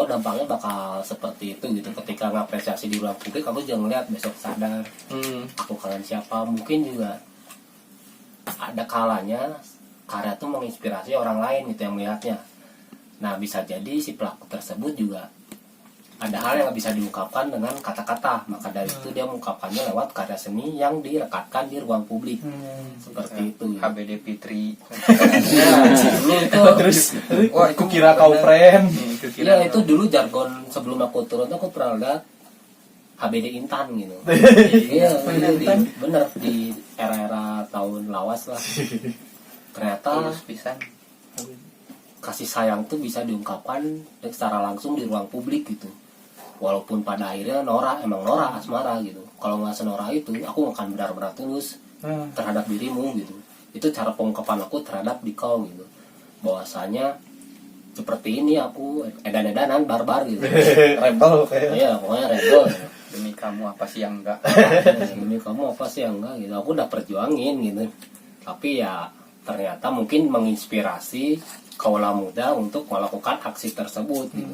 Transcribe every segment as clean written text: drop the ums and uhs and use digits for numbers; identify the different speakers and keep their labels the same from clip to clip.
Speaker 1: dampaknya bakal seperti itu gitu. Ketika ngapresiasi di ruang publik, aku juga ngeliat besok sadar aku kangen siapa. Mungkin juga ada kalanya karya tuh menginspirasi orang lain gitu yang melihatnya. Nah bisa jadi si pelaku tersebut juga ada hal yang gak bisa diungkapkan dengan kata-kata, maka dari itu dia mengungkapkannya lewat karya seni yang direkatkan di ruang publik. Seperti itu ya.
Speaker 2: HBD Fitri.
Speaker 1: Itu
Speaker 3: Terus wah aku kira kau friend.
Speaker 1: ya itu dulu jargon sebelum aku turun tuh aku pernah lihat HBD Intan gitu. Iya, bener di era-era tahun lawas lah. Ternyata
Speaker 2: Tulus pisan.
Speaker 1: kasih sayang tuh bisa diungkapkan secara langsung di ruang publik gitu. Walaupun pada akhirnya emang Nora asmara gitu. Kalau nggak senora itu, aku akan benar-benar tulus terhadap dirimu gitu. Itu cara pengungkapan aku terhadap Dikau gitu. Bahwasanya seperti ini aku edan-edanan barbar gitu.
Speaker 3: Rebel kayak.
Speaker 1: Iya, pokoknya rebel.
Speaker 2: Demi kamu apa sih yang enggak?
Speaker 1: Ini kamu apa sih yang enggak gitu. Aku udah perjuangin gitu. Tapi ya ternyata mungkin menginspirasi kaula muda untuk melakukan aksi tersebut gitu.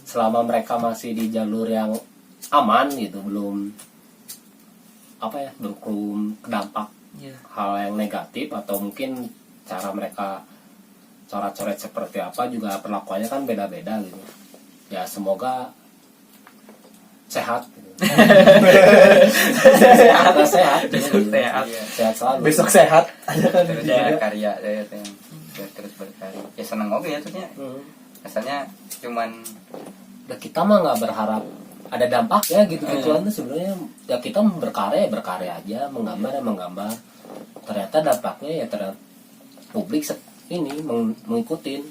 Speaker 1: Selama mereka masih di jalur yang aman gitu, belum dampak hal yang negatif, atau mungkin cara mereka coret-coret seperti apa juga perlakuannya kan beda-beda gitu. Ya semoga sehat gitu. sehat selalu.
Speaker 3: Besok sehat aja kan.
Speaker 2: Terus ya karya saya yang biar terus berkarya. Ya senang oke ya terusnya. Asalnya cuman
Speaker 1: Kita mah nggak berharap ada dampaknya gitu-gituan tuh sebenarnya. Ya kita berkarya aja, menggambar. Ternyata dampaknya ya ternyata publik ini mengikutin.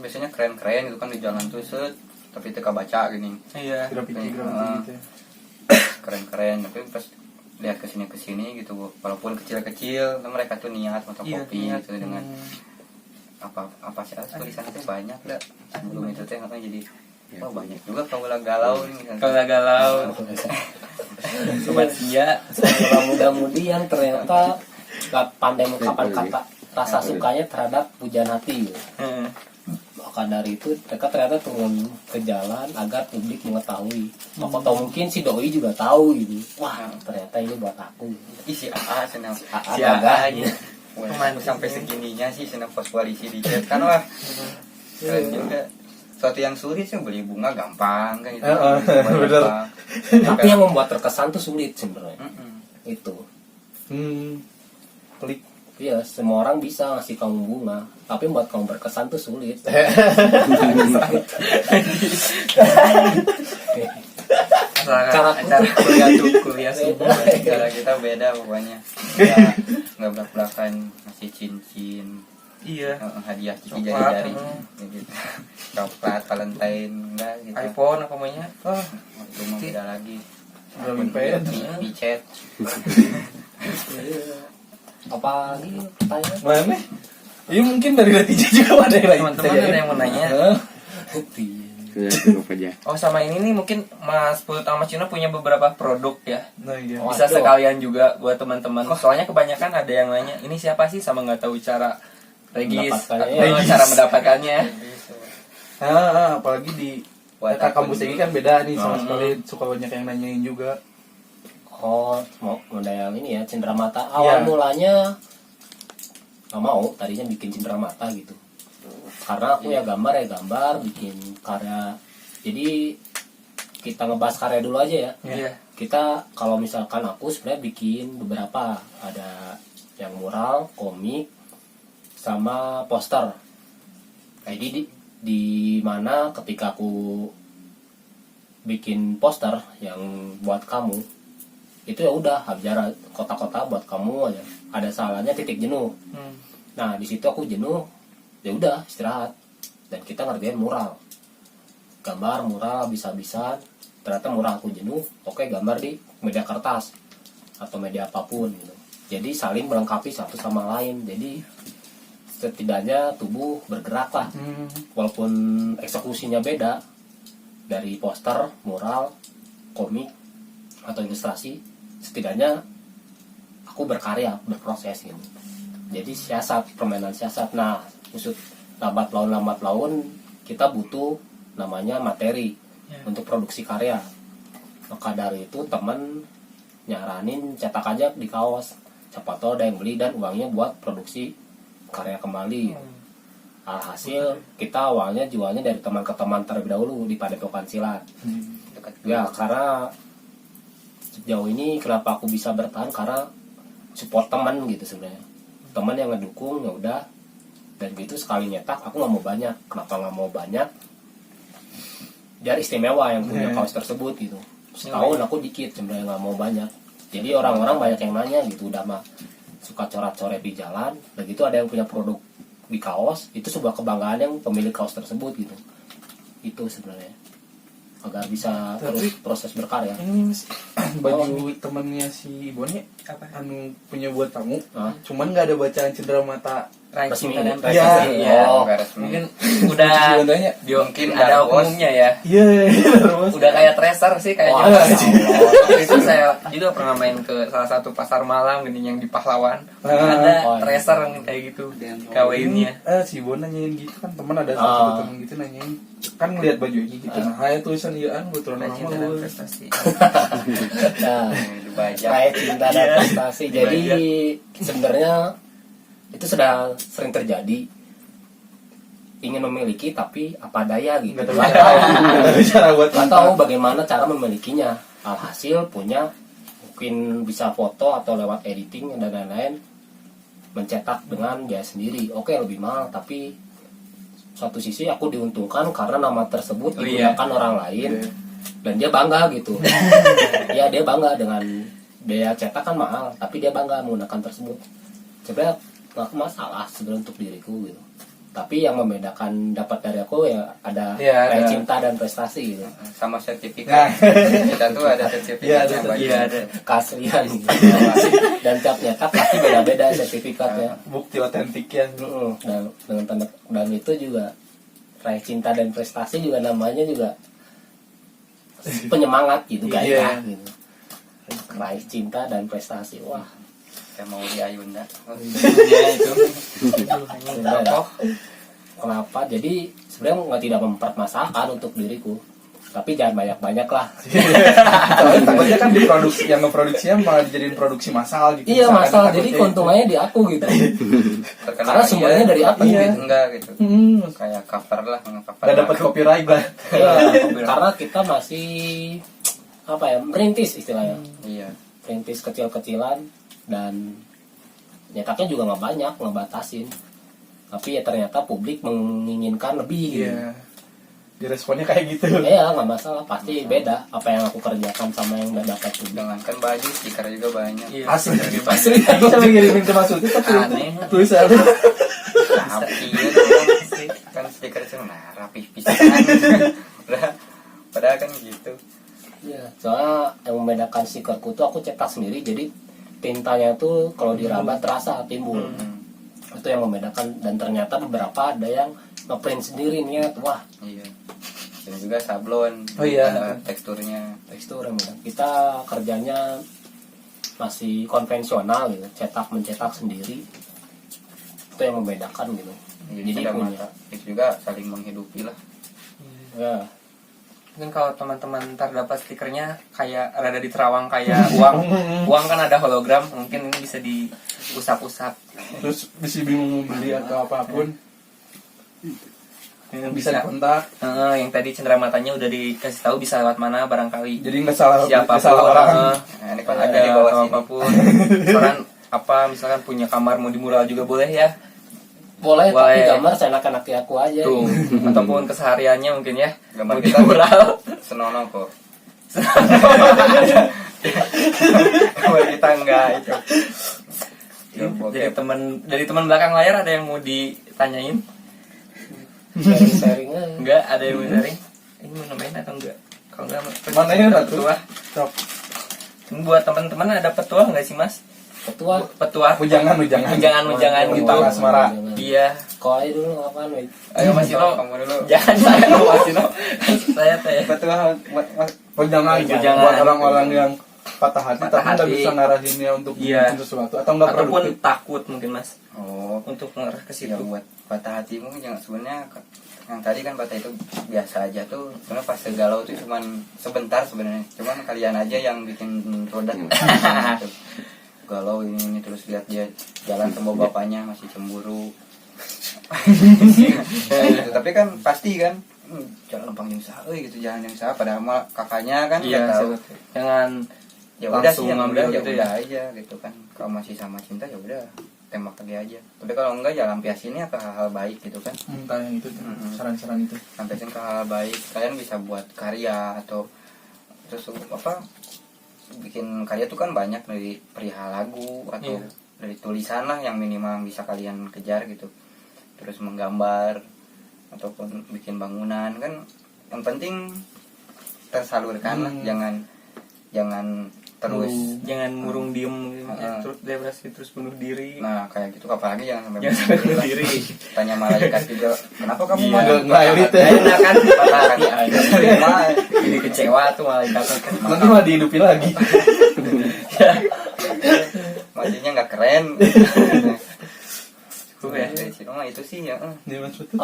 Speaker 2: biasanya keren-keren gitu kan di jalan tuh set, tapi teka baca gini.
Speaker 4: Iya.
Speaker 3: Graffiti gitu.
Speaker 2: Keren-keren tapi pas lihat kesini gitu walaupun kecil-kecil mereka tuh niat fotokopi
Speaker 4: niat.
Speaker 2: gitu dengan apa sih tulisan itu banyak lah sebelum itu teh katanya jadi banyak juga kaulah galau nih misalnya.
Speaker 4: Kalau galau, sobat sia,
Speaker 1: Kalau muda-mudi yang ternyata nggak pandai mengungkapkan kata rasa sukanya terhadap pujian hati gitu. Maka dari itu mereka ternyata turun ke jalan agar publik mengetahui. Atau mungkin si doi juga tahu gitu. Wah ternyata ini buat aku.
Speaker 2: Isi AA senang
Speaker 1: Si
Speaker 4: Aga,
Speaker 1: gitu.
Speaker 2: Wah, sampai segininya sih senang pos koalisi di chat kan wah keren juga. Suatu yang sulit sih beli bunga gampang kan gitu.
Speaker 3: Bener.
Speaker 1: Tapi yang membuat terkesan tuh sulit sebenarnya. Itu.
Speaker 3: Klik.
Speaker 1: Iya, semua orang bisa ngasih kamu bunga, tapi buat kamu berkesan tuh sulit.
Speaker 4: acara kuliah semua.
Speaker 2: Cara kita beda pokoknya. Nggak belak-belakan ngasih cincin.
Speaker 4: Iya.
Speaker 2: Hadiah cici
Speaker 4: Coklat,
Speaker 2: jari-jari gitu. Coklat Valentine enggak gitu.
Speaker 4: iPhone apa namanya?
Speaker 2: Itu mah beda lagi.
Speaker 3: Valentine.
Speaker 2: Chat.
Speaker 1: Apa lagi pertanyaan?
Speaker 3: Mana? Iya mungkin dari Ratija juga ada yang lain.
Speaker 4: Teman-teman ada yang mau nanya. Oh sama ini nih mungkin Mas Put sama Cina punya beberapa produk ya.
Speaker 3: Nah iya.
Speaker 4: Bisa sekalian juga buat teman-teman. Soalnya kebanyakan ada yang nanya, ini siapa sih sama nggak tahu cara cara mendapatkannya.
Speaker 3: Apalagi di kampus ini kan beda nih sama sekali, suka banyak yang nanyain juga.
Speaker 1: Oh, model ini ya, cenderamata. Awal mulanya nggak mau, tadinya bikin cenderamata gitu. Karena aku ya gambar, bikin karya. Jadi kita ngebahas karya dulu aja ya.
Speaker 4: Iya.
Speaker 1: Kita kalau misalkan aku sebenarnya bikin beberapa, ada yang mural, komik, sama poster. Jadi di mana ketika aku bikin poster yang buat kamu, itu ya udah hajar kota-kota buat kamu aja. Ada salahnya titik jenuh. Nah di situ aku jenuh, ya udah istirahat dan kita ngerjain mural, gambar mural habis-habisan. Ternyata mural aku jenuh, oke gambar di media kertas atau media apapun gitu. Jadi saling melengkapi satu sama lain. Jadi setidaknya tubuh bergerak lah, walaupun eksekusinya beda dari poster, mural, komik atau ilustrasi. Setidaknya aku berkarya, berproses gitu. Jadi permainan siasat. Nah, maksud lambat laun kita butuh namanya materi
Speaker 4: Ya.
Speaker 1: untuk produksi karya. Maka dari itu teman nyaranin cetak aja di kaos, siapa tahu ada yang beli dan uangnya buat produksi karya kembali. Alhasil kita awalnya jualnya dari teman ke teman terlebih dahulu di Padepokan Silat.
Speaker 2: Dekat
Speaker 1: Ya karena sejauh ini kenapa aku bisa bertahan karena support teman gitu sebenarnya. Teman yang ngedukung ya udah, dan gitu sekali nyetak aku nggak mau banyak. Kenapa nggak mau banyak? Biar istimewa yang punya kaos tersebut gitu. Setahun aku dikit sebenarnya nggak mau banyak. Jadi orang-orang banyak yang nanya gitu, udah mah suka coret-coret di jalan, dan gitu ada yang punya produk di kaos, itu sebuah kebanggaan yang pemilik kaos tersebut gitu. Itu sebenarnya agar bisa terus proses berkarya.
Speaker 3: Ini Mas, baju temennya si Ibonnya
Speaker 4: Apa?
Speaker 3: anu punya buat tamu,
Speaker 1: Hah?
Speaker 3: cuman nggak ada bacaan cendera mata.
Speaker 4: Rai
Speaker 1: Resmi.
Speaker 4: Cinta dan
Speaker 1: Iya.
Speaker 4: Prestasi ya.
Speaker 2: Oh, nggak resmi.
Speaker 4: Mungkin udah
Speaker 3: Contohnya,
Speaker 2: Mungkin
Speaker 4: ada
Speaker 2: Dark Horse.
Speaker 4: umumnya ya.
Speaker 3: iya, terus.
Speaker 4: Udah kayak tracer sih kayaknya.
Speaker 1: Wah,
Speaker 4: Waktu itu saya juga pernah main ke salah satu pasar malam gini yang di Pahlawan. Ada
Speaker 1: oh, iya.
Speaker 4: tracer yang kayak gitu kawinnya.
Speaker 3: Si Ibon nanyain gitu kan, teman ada
Speaker 1: Ah.
Speaker 3: satu teman gitu nanyain, kan ngeliat bajunya gitu, nah aya tulisan iaan buat
Speaker 4: Rai
Speaker 3: nama
Speaker 4: Cinta dan
Speaker 3: lu.
Speaker 4: Prestasi.
Speaker 1: Nah,
Speaker 2: Dibajak.
Speaker 1: kayak cinta dan
Speaker 4: Iya.
Speaker 1: prestasi. Jadi sebenarnya itu sudah sering terjadi. Ingin memiliki tapi apa daya gitu.
Speaker 3: Nggak tahu
Speaker 1: Nggak
Speaker 3: cara,
Speaker 1: tahu.
Speaker 3: nggak tahu cara buat
Speaker 1: Nggak tahu bagaimana cara memilikinya. Alhasil punya mungkin bisa foto atau lewat editing dan lain-lain, mencetak dengan biaya sendiri. Oke, lebih mahal tapi suatu sisi aku diuntungkan karena nama tersebut
Speaker 4: Oh, iya.
Speaker 1: digunakan orang lain dan dia bangga gitu. Ya dia bangga dengan biaya cetak kan mahal tapi dia bangga menggunakan tersebut. Sebenarnya nggak masalah sebenarnya untuk diriku gitu. Tapi yang membedakan dapat dari aku ya ada
Speaker 3: Iya,
Speaker 1: kayak
Speaker 3: ada.
Speaker 1: cinta dan prestasi gitu.
Speaker 2: Sama sertifikat. Kita tuh ada sertifikat
Speaker 3: Iya,
Speaker 2: yang
Speaker 3: ada.
Speaker 2: baju.
Speaker 4: Iya, ada.
Speaker 1: Keaslian gitu. Dan tiap nyetak pasti beda-beda sertifikatnya.
Speaker 3: bukti otentik ya.
Speaker 1: Dan dengan tanda dan itu juga raih cinta dan prestasi juga namanya juga penyemangat gitu
Speaker 3: Iya.
Speaker 1: gairah gitu. Raih cinta dan prestasi. Wah,
Speaker 2: Kayak mau di Ayunda.
Speaker 4: Ya itu.
Speaker 1: sebenarnya kenapa? Jadi sebenarnya nggak tidak mempermasalahkan untuk diriku. Tapi jangan banyak-banyak lah.
Speaker 3: Soalnya takutnya kan diproduksi, yang ngeproduksinya malah dijadiin produksi massal gitu.
Speaker 1: Iya
Speaker 3: Misalkan
Speaker 1: masalah.
Speaker 3: takutnya
Speaker 1: Jadi
Speaker 3: gitu.
Speaker 1: keuntungannya di aku gitu.
Speaker 2: Terkenal
Speaker 1: Karena sumbernya dari aku
Speaker 3: Iya.
Speaker 1: gitu.
Speaker 2: Enggak gitu. Kayak cover lah, nge-cover.
Speaker 3: Gak dapat copyright lah.
Speaker 1: Iya, karena kita masih apa ya merintis istilahnya,
Speaker 2: Iya.
Speaker 1: merintis kecil-kecilan dan nyetaknya juga nggak banyak, nggak batasin. Tapi ya ternyata publik menginginkan lebih. Gitu.
Speaker 3: Iya. Diresponnya kayak gitu.
Speaker 1: Ya nggak masalah, pasti beda apa yang aku kerjakan sama yang nggak dapat publik.
Speaker 2: Jangankan baju, stiker juga banyak.
Speaker 4: Iya.
Speaker 3: Asli.
Speaker 1: Asli.
Speaker 3: Aku sampai ngirimin ke Mas Uti tapi
Speaker 4: Aneh.
Speaker 3: tulisan.
Speaker 2: Rapi kan stiker itu nah rapi pisan. Padahal kan gitu.
Speaker 1: Iya, soalnya yang membedakan stikerku tuh aku cetak sendiri, jadi tintanya tuh kalau diraba terasa timbul. Itu yang membedakan, dan ternyata beberapa ada yang ngeprint sendiri niat, wah
Speaker 2: Iya. Dan juga sablon.
Speaker 3: Oh iya.
Speaker 2: Ada teksturnya.
Speaker 1: tekstur yang beda. Kita kerjanya masih konvensional gitu, mencetak sendiri. Itu yang membedakan gitu.
Speaker 2: Jadi
Speaker 1: Jadi
Speaker 2: ada
Speaker 1: punya.
Speaker 2: mata. Itu juga saling menghidupi lah.
Speaker 1: Ya,
Speaker 4: Mungkin kalau teman-teman ntar dapat stikernya kayak rada diterawang kayak uang. Uang kan ada hologram, mungkin ini bisa diusap-usap.
Speaker 3: Terus bisa bingung mau beli atau apapun, bisa
Speaker 4: Bisa.
Speaker 3: kontak.
Speaker 4: Yang tadi cendera matanya udah dikasih tahu bisa lewat mana barangkali.
Speaker 3: Jadi nggak salah,
Speaker 4: Siapapun
Speaker 3: nggak salah orang.
Speaker 2: Nah, ini
Speaker 4: kalau
Speaker 2: kan
Speaker 4: ada
Speaker 2: ada di bawah
Speaker 4: atau
Speaker 2: sini.
Speaker 4: apapun. Misalkan punya kamar mau di mural juga boleh ya.
Speaker 1: boleh,
Speaker 4: Boleh.
Speaker 1: tapi gambar seenak-enaknya aku aja.
Speaker 4: Tuh. Ataupun kesehariannya mungkin ya.
Speaker 2: Gambar
Speaker 4: Mau di
Speaker 2: kita
Speaker 4: mural.
Speaker 2: Senonoh kok. Gambar kita enggak itu.
Speaker 4: Dari teman belakang layar ada yang mau ditanyain?
Speaker 1: Sharing-sharingnya.
Speaker 4: Enggak, ada yang mau sharing. Ini mau nambahin atau enggak? Kalau enggak,
Speaker 3: Mana ya, Ratu?
Speaker 4: petuah.
Speaker 3: Sok.
Speaker 4: Ini buat teman-teman ada petuah enggak sih, Mas?
Speaker 1: Ketua,
Speaker 4: Petuah.
Speaker 3: Ujangan.
Speaker 4: Ujangan gitu.
Speaker 3: Kita asmara.
Speaker 4: Iya.
Speaker 1: kau aja dulu ngapain, Wei?
Speaker 4: Ayo Mas Ino.
Speaker 2: Kamu dulu.
Speaker 4: Jangan saya Mas Ino. Saya teh.
Speaker 2: Betul
Speaker 3: Ujangan
Speaker 4: Ujangan.
Speaker 3: buat orang-orang yang patah hati
Speaker 4: Patah
Speaker 3: tapi nggak
Speaker 4: hati.
Speaker 3: bisa ngarahinnya untuk
Speaker 4: Iya.
Speaker 3: bikin sesuatu atau nggak
Speaker 4: ataupun
Speaker 3: produktif.
Speaker 4: takut mungkin mas
Speaker 2: Oh,
Speaker 4: untuk mengarah ke
Speaker 2: ya
Speaker 4: situ.
Speaker 2: buat patah hatimu yang sebenarnya yang tadi kan patah itu biasa aja tuh, sebenarnya pas galau tuh cuman sebentar sebenarnya, cuman kalian aja yang bikin roda gitu. Galau ini terus lihat dia jalan sama bapaknya masih cemburu. Kayak gitu. Tapi kan pasti kan jalan panggil sah gitu, jalan yang sah padahal mah kakaknya kan
Speaker 4: Iya,
Speaker 2: nggak tahu.
Speaker 4: jangan
Speaker 2: Ya udah
Speaker 4: langsung
Speaker 2: sih, yang
Speaker 4: ngambil
Speaker 2: udah ya
Speaker 4: gitu ya.
Speaker 2: udah aja gitu kan. Kalau masih sama cinta ya udah tembak lagi aja. Tapi kalau enggak ya lampiasinnya ke hal-hal baik gitu kan.
Speaker 3: Kayak yang itu tuh, saran-saran itu.
Speaker 2: Lampiasin ke hal baik. Kalian bisa buat karya atau terus apa? Bikin karya tuh kan banyak dari perihal lagu atau
Speaker 4: Iya.
Speaker 2: dari tulisan lah yang minimal bisa kalian kejar gitu. Terus menggambar ataupun bikin bangunan kan, yang penting tersalurkan lah, jangan terus.
Speaker 4: jangan murung diem gitu.
Speaker 2: Heeh.
Speaker 4: Terus depresi terus bunuh diri.
Speaker 2: Nah kayak gitu apalagi jangan sampai
Speaker 4: Jangan sampai bunuh diri.
Speaker 2: tanya malaikat juga kenapa kamu
Speaker 4: Iya.
Speaker 2: mau
Speaker 3: Nggak elit ya.
Speaker 4: Enak kan patah hati
Speaker 2: Iya.
Speaker 4: aja. Jadi kecewa tuh malah kan.
Speaker 3: Nanti malah dihidupin lagi.
Speaker 2: maksudnya nggak keren.
Speaker 4: Ya.
Speaker 2: Dari situ mah itu sih ya.
Speaker 3: Dia maksud tuh.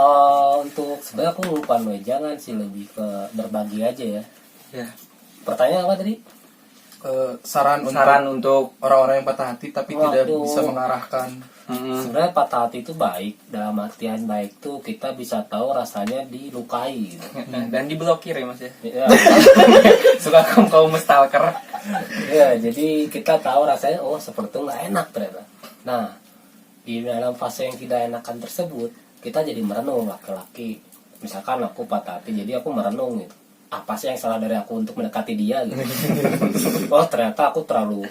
Speaker 1: Untuk sebenarnya aku lupa jangan sih, lebih ke berbagi aja ya.
Speaker 4: Ya.
Speaker 1: Pertanyaan apa tadi?
Speaker 3: Saran
Speaker 4: untuk
Speaker 3: orang-orang yang patah hati tapi tidak
Speaker 1: Waduh.
Speaker 3: bisa mengarahkan.
Speaker 1: Sebenarnya patah hati itu baik, dalam artian baik tuh kita bisa tahu rasanya dilukai gitu.
Speaker 4: dan diblokir ya mas ya.
Speaker 1: Ya,
Speaker 4: Suka kaum stalker.
Speaker 1: ya, jadi kita tahu rasanya oh seperti itu nggak enak ternyata. Nah, di dalam fase yang tidak enakan tersebut kita jadi merenung laki-laki. Misalkan aku patah hati, jadi aku merenung gitu. Apa sih yang salah dari aku untuk mendekati dia gitu. Oh ternyata aku terlalu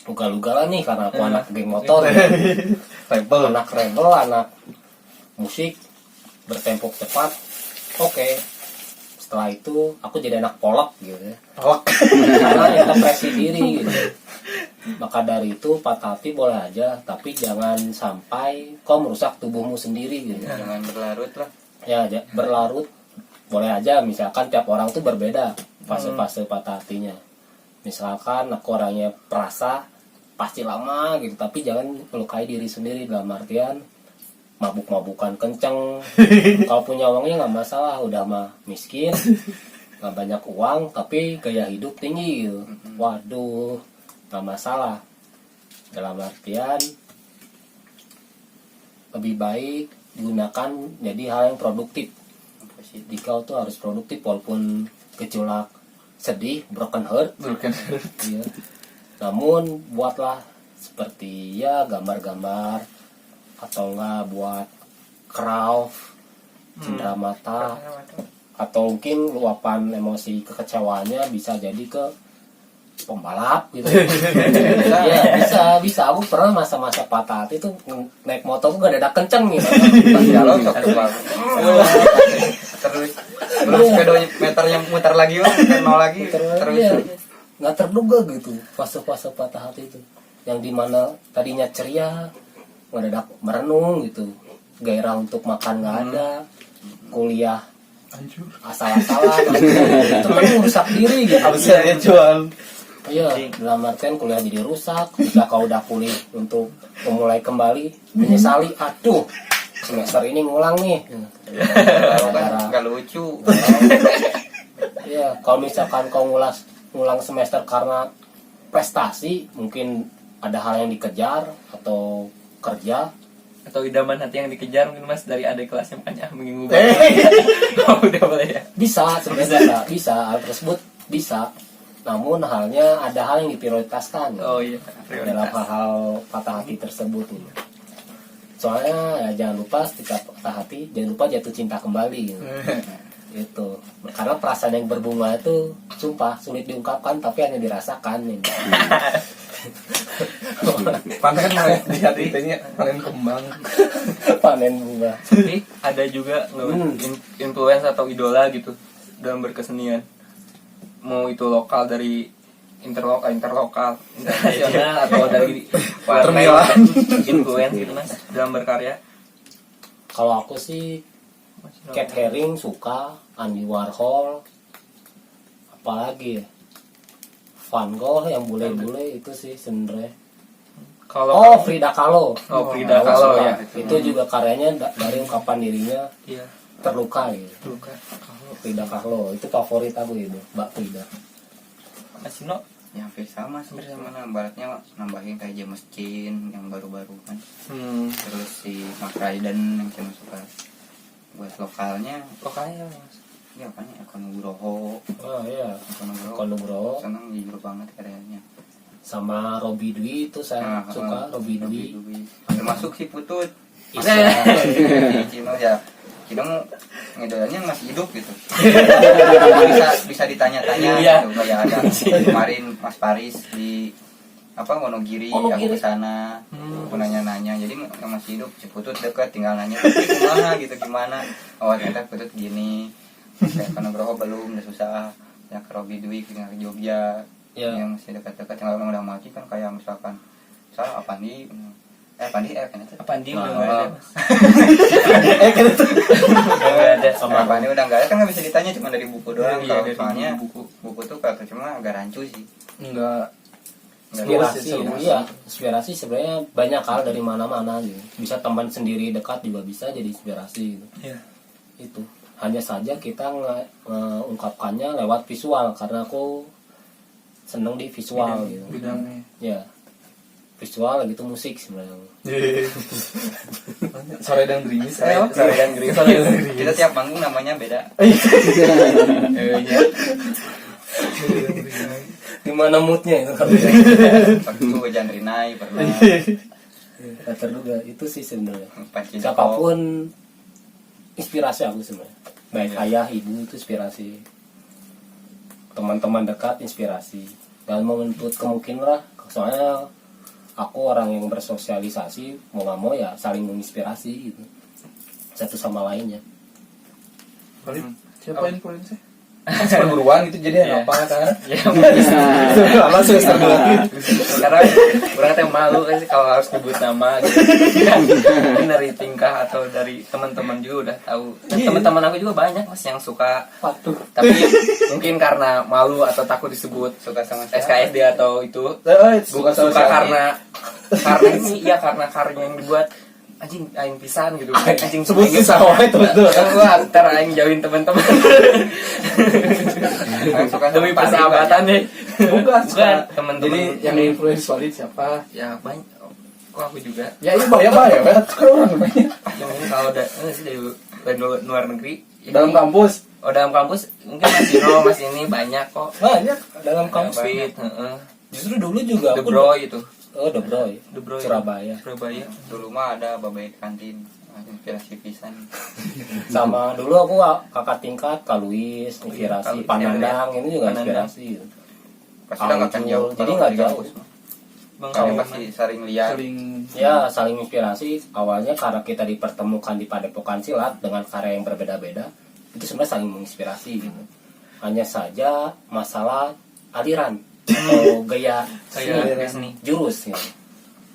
Speaker 1: ugal-ugalan nih karena aku anak geng motor gitu. Anak rebel, anak musik bertempo cepat. Oke. Setelah itu aku jadi anak polok gitu ya. Karena introspeksi diri gitu. Maka dari itu patah hati boleh aja, tapi jangan sampai kau merusak tubuhmu sendiri gitu.
Speaker 2: Jangan berlarut lah.
Speaker 1: Ya, berlarut boleh aja. Misalkan tiap orang tuh berbeda fase-fase patah hatinya. Misalkan aku orangnya perasa pasti lama gitu, tapi jangan melukai diri sendiri dalam artian mabuk-mabukan kenceng. Kalau punya uangnya nggak masalah, udah mah miskin, nggak banyak uang, tapi gaya hidup tinggi gitu. Waduh, nggak masalah. Dalam artian lebih baik gunakan jadi hal yang produktif. Di kau tuh harus produktif walaupun gejolak sedih, broken heart. Iya. Namun buatlah seperti ya gambar-gambar atau enggak buat craft, cindera mata, atau mungkin luapan emosi kekecewaannya bisa jadi ke pembalap gitu. Iya, bisa. Aku pernah masa-masa patah hati tuh naik motor tuh gak ada kenceng gitu.
Speaker 2: Pas galau sok kebal. Terus speedometer yang muter lagi wah, nol lagi terus.
Speaker 1: Iya, nggak terduga gitu fase-fase patah hati itu, yang dimana tadinya ceria mendadak merenung gitu, gairah untuk makan nggak ada, kuliah
Speaker 3: Hancur.
Speaker 1: asal-asalan itu kan merusak diri gitu.
Speaker 3: Harusnya jual.
Speaker 1: Iya, dalam artian kuliah jadi rusak. Ketika kau udah pulih untuk memulai kembali, menyesali, aduh semester ini ngulang nih.
Speaker 2: Kan nggak lucu.
Speaker 1: Iya, kalau misalkan kau ngulang semester karena prestasi, mungkin ada hal yang dikejar atau kerja.
Speaker 4: Atau idaman hati yang dikejar mungkin mas dari adik kelasnya makanya minggu banget. Oh, udah boleh ya.
Speaker 1: Bisa, sebenarnya bisa hal tersebut bisa. Namun halnya ada hal yang diprioritaskan
Speaker 4: Oh iya,
Speaker 1: dalam
Speaker 4: prioritas.
Speaker 1: hal patah hati tersebut. Soalnya ya jangan lupa ketika patah hati jangan lupa jatuh cinta kembali gitu. Itu karena perasaan yang berbunga itu sumpah sulit diungkapkan tapi hanya dirasakan gitu.
Speaker 3: Panen mulai di hati ini panen kembang.
Speaker 1: Panen bunga.
Speaker 4: Tapi ada juga influence atau idola gitu dalam berkesenian. Mau itu lokal dari interlokal, internasional atau dari
Speaker 3: Termilan.
Speaker 4: influence gitu mas dalam berkarya.
Speaker 1: Kalau aku sih Cat Herring suka, Andy Warhol, apalagi ya? Van Gogh yang bule-bule itu sih sebenarnya.
Speaker 4: Kalau
Speaker 1: Oh, Frida Kahlo.
Speaker 4: Frida
Speaker 1: Aku
Speaker 4: Kahlo
Speaker 1: suka.
Speaker 4: ya.
Speaker 1: Itu juga karyanya dari ungkapan dirinya
Speaker 4: Iya.
Speaker 1: terluka gitu.
Speaker 4: Luka. Kalau
Speaker 1: Frida Kahlo itu favorit aku itu, Mbak Frida.
Speaker 4: Asino
Speaker 2: Ya hampir sama sih, cuman baratnya nambahin kayak James Chin yang baru-baru kan. Terus si Mark Ryden yang saya suka. Buat lokalnya
Speaker 4: lokalnya Mas.
Speaker 2: ya kan ya Eko Nugroho.
Speaker 1: Oh iya, Eko Nugroho.
Speaker 2: Senang jujur banget karyanya.
Speaker 1: Sama Robby Dwi itu saya suka Robby Dwi.
Speaker 2: Termasuk si Putut.
Speaker 1: Isa.
Speaker 2: Cino ya. Cino ngedolannya masih hidup gitu. bisa ditanya-tanya
Speaker 4: Iya.
Speaker 2: gitu kayak ada kemarin Mas Paris di Wonogiri aku kesana aku nanya-nanya jadi yang masih hidup si Putut dekat tinggal nanya gimana gitu gimana oh ternyata Putut gini kayak Nugroho belum udah susah ya ke Robby Dwi tinggal ke Jogja yang masih dekat-dekat yang udah mati kan kayak misalkan salah Pandi kan itu
Speaker 4: Pandi udah nggak ada Mas.
Speaker 2: udah ada sama Pandi udah nggak ada kan nggak bisa ditanya cuma dari buku doang
Speaker 4: Iya,
Speaker 2: kalau
Speaker 4: dari
Speaker 2: soalnya
Speaker 4: buku.
Speaker 2: buku tuh kalau cuma agak rancu sih
Speaker 3: Enggak.
Speaker 1: Inspirasi, iya, inspirasi sebenarnya banyak hal dari mana-mana gitu. Bisa teman sendiri dekat juga bisa jadi inspirasi gitu.
Speaker 4: Iya.
Speaker 1: Itu hanya saja kita mengungkapkannya lewat visual karena aku seneng di visual gitu.
Speaker 3: Bidangnya.
Speaker 1: Ya, visual gitu musik sebenarnya.
Speaker 3: Sore dan gerimis.
Speaker 2: Sore dan gerimis. Kita tiap manggung namanya beda.
Speaker 1: Gimana moodnya itu kalau
Speaker 2: Waktu itu Hujan Rinai pernah.
Speaker 1: tak terduga itu sih sebenarnya.
Speaker 2: Panci
Speaker 1: Siapapun inspirasi aku sebenarnya. Baik ayah, ibu itu inspirasi. Teman-teman dekat inspirasi. Dan menuntut kemungkinan lah. Soalnya aku orang yang bersosialisasi mau nggak mau ya saling menginspirasi gitu. Satu sama lainnya.
Speaker 3: Paling siapa influencer? Perguruan itu jadi
Speaker 4: Iya.
Speaker 3: apa kan?
Speaker 4: Ya,
Speaker 3: Langsung start
Speaker 4: karena orang teh malu kan sih kalau harus nyebut nama gitu. Mungkin dari tingkah atau dari teman-teman juga udah tahu. Dan teman-teman aku juga banyak Mas yang suka.
Speaker 1: Waduh.
Speaker 4: Tapi mungkin karena malu atau takut disebut
Speaker 2: suka sama
Speaker 4: SKSD atau itu
Speaker 3: Bukan
Speaker 4: suka karena ini ya karena karyanya yang dibuat anjing aing pisan gitu anjing
Speaker 3: sebut sawah itu betul.
Speaker 4: kan gua ntar aing jauhin teman-teman demi persahabatan deh
Speaker 3: Bukan.
Speaker 4: teman-teman
Speaker 3: Jadi yang influence Walid siapa?
Speaker 4: ya banyak kok aku juga
Speaker 3: Ya iya bahaya. Kan orang banyak.
Speaker 4: yang ini kalau sih dari luar negeri ini-
Speaker 3: Dalam kampus
Speaker 4: dalam kampus mungkin masih ini banyak kok
Speaker 1: Banyak dalam kampus.
Speaker 4: Fit,
Speaker 1: Justru dulu juga
Speaker 4: The
Speaker 1: aku
Speaker 4: Bro itu
Speaker 1: Oh, The Broy. Surabaya.
Speaker 2: Dulu mah ada babai kantin inspirasi pisan.
Speaker 1: Sama dulu aku kakak tingkat Kak Luis, inspirasi
Speaker 4: Kak Luis,
Speaker 1: Panandang
Speaker 4: ya.
Speaker 1: ini juga
Speaker 4: Panandang.
Speaker 1: inspirasi. gitu.
Speaker 2: Pasti udah nggak akan jauh.
Speaker 1: Jadi
Speaker 2: kalau
Speaker 1: nggak
Speaker 2: di
Speaker 1: jauh.
Speaker 2: kampus mah.
Speaker 4: Bang
Speaker 2: Kami
Speaker 4: Kauman.
Speaker 2: pasti saling lihat.
Speaker 3: saling
Speaker 1: Ya saling inspirasi. Awalnya karena kita dipertemukan di Padepokan Silat dengan karya yang berbeda-beda, itu sebenarnya saling menginspirasi gitu. Hanya saja masalah aliran atau gaya
Speaker 4: Kayak
Speaker 1: seni,
Speaker 4: Disney.
Speaker 1: jurus ya.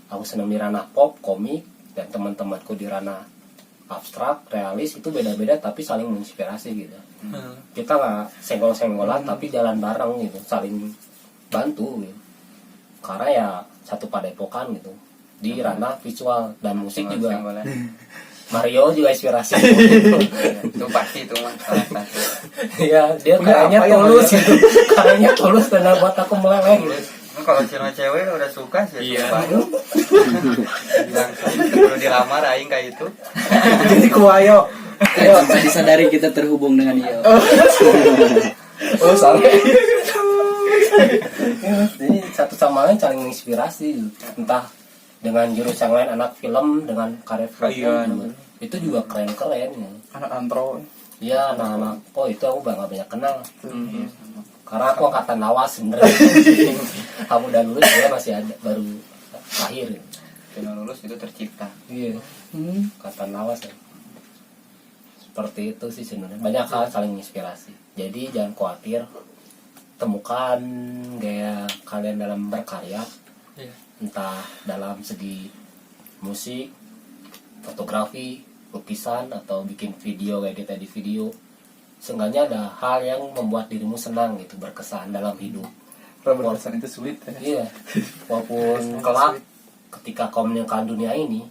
Speaker 1: Aku senang di ranah pop, komik, dan teman-temanku di ranah abstrak, realis itu beda-beda tapi saling menginspirasi gitu. Kita nggak senggol-senggolan tapi jalan bareng gitu, saling bantu gitu. Karena ya satu padepokan gitu di ranah visual dan musik juga. Mario juga inspirasi.
Speaker 2: Itu pasti itu mah salah satu.
Speaker 1: Ya dia
Speaker 3: Punya
Speaker 1: karyanya
Speaker 3: apa ya,
Speaker 1: tulus
Speaker 3: Mario?
Speaker 1: gitu. Karyanya tulus dan buat aku meleleh gitu.
Speaker 2: Kalau cewek udah suka sih.
Speaker 4: Iya.
Speaker 2: Langsung perlu dilamar aing kayak itu.
Speaker 3: jadi kuayo.
Speaker 5: Tanpa disadari kita terhubung dengan dia.
Speaker 3: Oh salah.
Speaker 1: Jadi satu sama lain saling menginspirasi gitu. Entah dengan jurus yang lain anak film dengan karya film
Speaker 4: Iya,
Speaker 1: juga. Itu juga keren-keren ya.
Speaker 3: Anak antro.
Speaker 1: Iya anak-anak itu aku nggak banyak kenal. Karena aku angkatan lawas sebenarnya. Aku udah lulus dia masih ada baru lahir.
Speaker 2: Final lulus itu tercipta.
Speaker 1: Iya. Angkatan lawas ya. Seperti itu sih sebenarnya. Banyak hal saling menginspirasi. Jadi jangan khawatir. Temukan gaya kalian dalam berkarya.
Speaker 4: Iya.
Speaker 1: Entah dalam segi musik, fotografi, lukisan atau bikin video kayak edit video. Seenggaknya ada hal yang membuat dirimu senang gitu, berkesan dalam hidup.
Speaker 3: berkesan itu sulit ya.
Speaker 1: Iya, walaupun kelak ketika kau meninggalkan dunia ini,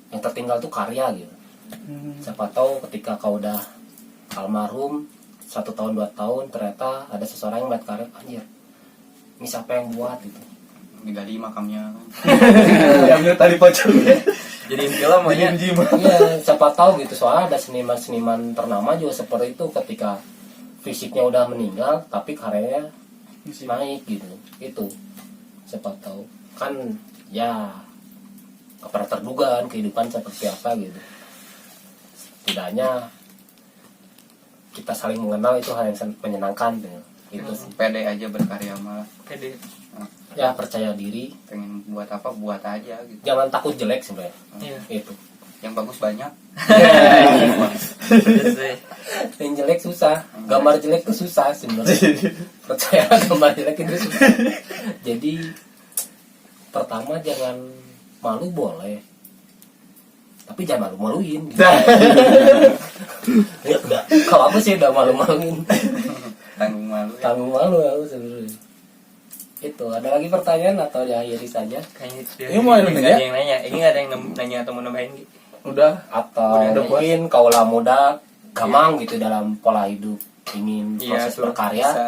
Speaker 1: yang tertinggal tuh karya gitu. Siapa tahu ketika kau udah almarhum 1 tahun 2 tahun, ternyata ada seseorang yang buat karya, anjir, ini siapa yang buat gitu.
Speaker 2: digali makamnya kan.
Speaker 3: Diambil tali pocongnya.
Speaker 4: Jadi film maunya
Speaker 1: Iya, siapa tahu gitu. Soalnya ada seniman-seniman ternama juga seperti itu, ketika fisiknya udah meninggal tapi karyanya naik gitu. Itu siapa tahu kan, ya gak pernah terduga kan kehidupan seperti apa gitu. Setidaknya kita saling mengenal, itu hal yang sangat menyenangkan gitu. Itu sih.
Speaker 2: Pede aja berkarya malah.
Speaker 4: pede.
Speaker 1: Ya percaya diri,
Speaker 2: Pengen buat apa buat aja gitu.
Speaker 1: jangan takut jelek sebenarnya.
Speaker 4: Iya.
Speaker 1: Itu.
Speaker 2: Yang bagus banyak.
Speaker 4: Selesai.
Speaker 1: Yang jelek susah, gambar jelek tuh susah sebenarnya. Percaya, gambar jelek itu susah. Jadi pertama jangan malu boleh, tapi jangan malu-maluin gitu. Kalau aku sih udah malu-maluin,
Speaker 2: Tanggung malu ya.
Speaker 1: tanggung malu aku sebenarnya. Itu ada lagi pertanyaan atau diakhiri saja
Speaker 4: Kayaknya
Speaker 3: Ini mau yang
Speaker 4: nggak
Speaker 3: nanya?
Speaker 4: ada yang nanya. Ini nggak ada yang nanya atau mau nambahin gitu.
Speaker 3: Udah.
Speaker 1: atau
Speaker 3: Udah puas.
Speaker 1: mungkin kaulah muda gamang gitu dalam pola hidup, ingin proses
Speaker 4: tuh,
Speaker 1: berkarya,
Speaker 4: bisa.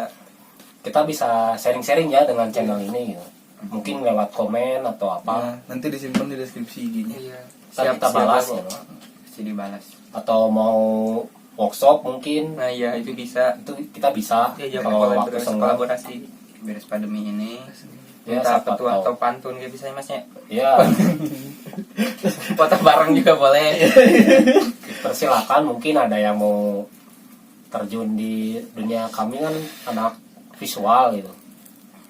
Speaker 1: kita bisa sharing-sharing ya dengan channel ini gitu. Mungkin lewat komen atau apa,
Speaker 3: Nah, nanti disimpan di deskripsi IG-nya.
Speaker 4: Iya.
Speaker 1: ntar kita balas
Speaker 4: kok.
Speaker 1: gitu.
Speaker 2: Pasti dibalas.
Speaker 1: Atau mau workshop mungkin
Speaker 4: Nah iya itu bisa.
Speaker 1: itu kita bisa
Speaker 4: Ya,
Speaker 1: kalau waktu senggang.
Speaker 4: kolaborasi.
Speaker 2: Beres pandemi ini
Speaker 1: Ya,
Speaker 4: Minta
Speaker 1: siapa
Speaker 4: petua
Speaker 1: tahu.
Speaker 4: atau pantun kayak bisa ya masnya.
Speaker 1: Ya,
Speaker 4: Foto bareng juga boleh.
Speaker 1: persilakan. Mungkin ada yang mau terjun di dunia, kami kan anak visual gitu.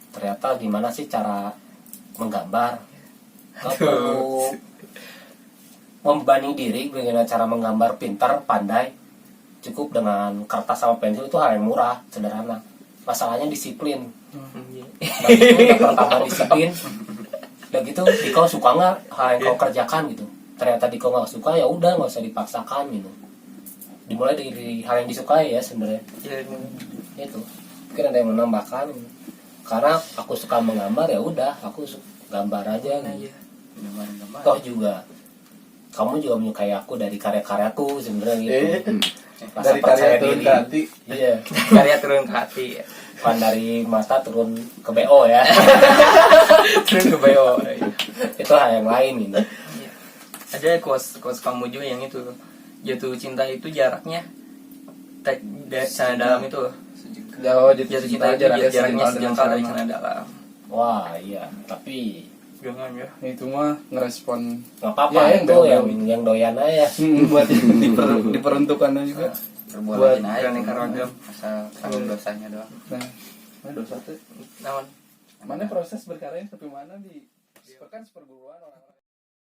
Speaker 1: Ternyata gimana sih cara menggambar? Gak perlu membebani diri bagaimana cara menggambar pintar, pandai. Cukup dengan kertas sama pensil, itu hal yang murah, sederhana. Masalahnya disiplin. Nah, itu udah pertama disiplin. Udah gitu, Diko suka nggak hal yang kau kerjakan gitu. Ternyata Diko nggak suka, ya udah nggak usah dipaksakan gitu. Dimulai dari hal yang disukai ya sebenarnya.
Speaker 4: Iya.
Speaker 1: Itu mungkin ada yang menambahkan, karena aku suka menggambar, ya udah aku gambar aja
Speaker 4: Nah,
Speaker 1: gitu.
Speaker 4: iya.
Speaker 2: gambar-gambar.
Speaker 1: Toh juga kamu juga menyukai aku dari karya-karyaku sebenarnya gitu. Rasa
Speaker 3: Dari
Speaker 1: percaya
Speaker 3: karya turun
Speaker 1: diri.
Speaker 3: ke hati.
Speaker 1: Iya,
Speaker 4: Karya turun ke hati. Ya.
Speaker 1: bukan dari mata turun ke BO ya.
Speaker 4: Turun ke bio.
Speaker 1: Itu hal yang lain gitu.
Speaker 4: Iya. Ada quotes kamu juga yang itu loh. Jatuh cinta itu jaraknya sana dalam itu loh.
Speaker 3: Jauh
Speaker 4: Jatuh cinta itu jaraknya sejengkal dari sana dalam.
Speaker 1: Wah iya, tapi
Speaker 4: Jangan ya.
Speaker 3: Itu mah ngerespon
Speaker 1: nggak apa-apa
Speaker 3: Ya,
Speaker 1: itu
Speaker 3: yang
Speaker 1: yang doyan aja.
Speaker 3: buat diperuntukkan juga.
Speaker 2: Perbuatan aja
Speaker 4: beraneka ragam.
Speaker 2: asal tanggung dosanya doang.
Speaker 3: Nah, dosa tuh.
Speaker 4: Naon?
Speaker 3: Mana proses berkarya tapi mana di kan seperguruan orang-orang.